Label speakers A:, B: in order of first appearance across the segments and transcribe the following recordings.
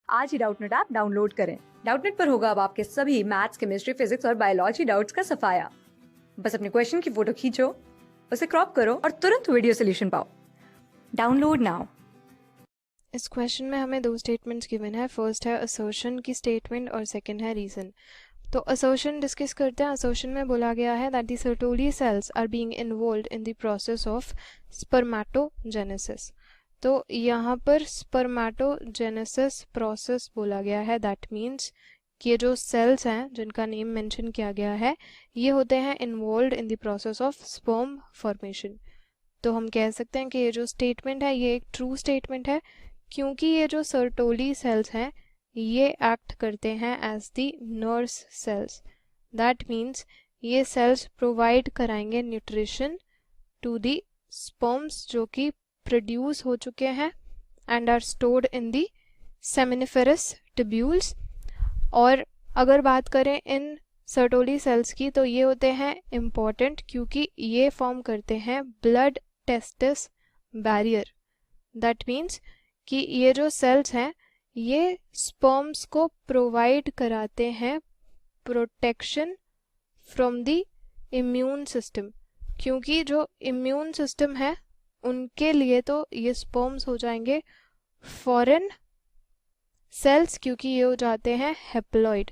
A: आज ही Doubtnut app download करें। Doubtnut पर होगा अब आपके सभी मैथ्स, केमिस्ट्री, फिजिक्स और बायोलॉजी डाउट्स का सफाया। बस अपने क्वेश्चन की फोटो खींचो, उसे क्रॉप करो और तुरंत वीडियो सोल्यूशन पाओ। Download now.
B: इस क्वेश्चन में हमें दो स्टेटमेंट्स गिवन है। फर्स्ट है असर्शन की स्टेटमेंट और सेकंड है रीजन। तो असर्शन डिस्कस करते हैं। असर्शन में बोला गया है that the Sertoli cells are being involved in the process of spermatogenesis. तो यहाँ पर स्पर्मेटोजेनेसिस प्रोसेस बोला गया है। दैट मीन्स कि ये जो सेल्स हैं जिनका नेम मेंशन किया गया है ये होते हैं involved in the process of sperm formation. तो हम कह सकते हैं कि ये जो स्टेटमेंट है ये एक ट्रू स्टेटमेंट है, क्योंकि ये जो सर्टोली सेल्स हैं ये एक्ट करते हैं as the nurse cells. That means ये सेल्स प्रोवाइड कराएंगे न्यूट्रिशन टू द स्पर्म्स जो कि प्रोड्यूस हो चुके हैं and are stored in the seminiferous tubules. और अगर बात करें इन सर्टोली सेल्स की तो ये होते हैं इम्पॉर्टेंट क्योंकि ये फॉर्म करते हैं blood testis barrier. That means कि ये जो सेल्स हैं ये स्पर्म्स को प्रोवाइड कराते हैं protection from the immune system, क्योंकि जो इम्यून सिस्टम है उनके लिए तो ये स्पर्म्स हो जाएंगे फॉरेन सेल्स, क्योंकि ये हो जाते हैं हेप्लॉइड।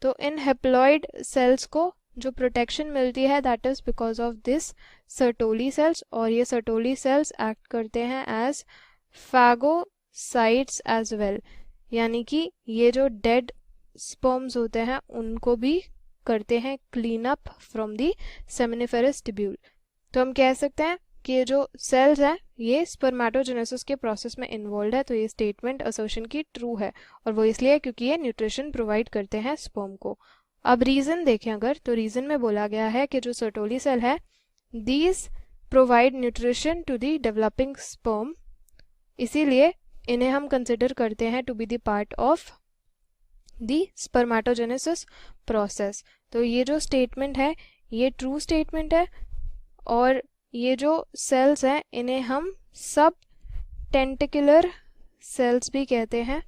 B: तो इन हेप्लॉइड सेल्स को जो प्रोटेक्शन मिलती है that is because of this Sertoli cells, और ये सर्टोली सेल्स एक्ट करते हैं एज फैगोसाइट्स एज वेल, यानी कि ये जो डेड स्पर्म्स होते हैं उनको भी करते हैं clean up from the seminiferous tubule. तो हम कह सकते हैं कि ये जो सेल्स हैं ये स्पर्मेटोजेनेसिस के प्रोसेस में इन्वॉल्व है। तो ये स्टेटमेंट असर्शन की ट्रू है, और वो इसलिए क्योंकि ये न्यूट्रिशन प्रोवाइड करते हैं स्पर्म को। अब रीजन देखें अगर, तो रीजन में बोला गया है कि जो सर्टोली सेल है these provide nutrition to the developing sperm, इसीलिए इन्हें हम कंसिडर करते हैं to be the part of the spermatogenesis process. तो ये जो स्टेटमेंट है ये ट्रू स्टेटमेंट है, और ये जो सेल्स हैं इन्हें हम सब टेंटिकुलर सेल्स भी कहते हैं,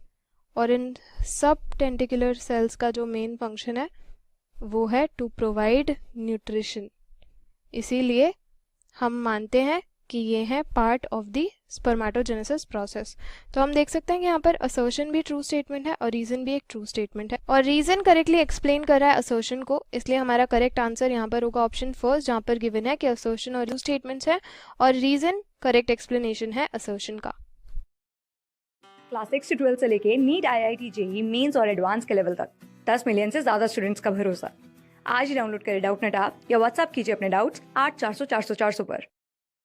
B: और इन सब टेंटिकुलर सेल्स का जो मेन फंक्शन है वो है टू प्रोवाइड न्यूट्रिशन। इसीलिए हम मानते हैं कि ये है part of the spermatogenesis process. तो हम देख सकते हैं कि यहाँ पर असर्शन भी ट्रू स्टेटमेंट है और रीजन भी एक ट्रू स्टेटमेंट है, और रीजन करेक्टली एक्सप्लेन कर रहा है असर्शन को, इसलिए हमारा करेक्ट आंसर यहाँ पर होगा ऑप्शन फर्स्ट, जहाँ पर गिवन है कि असर्शन और ट्रू स्टेटमेंट्स है और रीजन करेक्ट एक्सप्लेनेशन है असर्शन का।
A: क्लास 6 से 12 से लेके नीट, IIT, JEE मेंस और एडवांस के लेवल तक 10 मिलियन से ज्यादा स्टूडेंट्स का भरोसा। आज ही डाउनलोड करें डाउटनेट ऐप या व्हाट्सएप कीजिए अपने डाउट्स 8400 400 400 पर।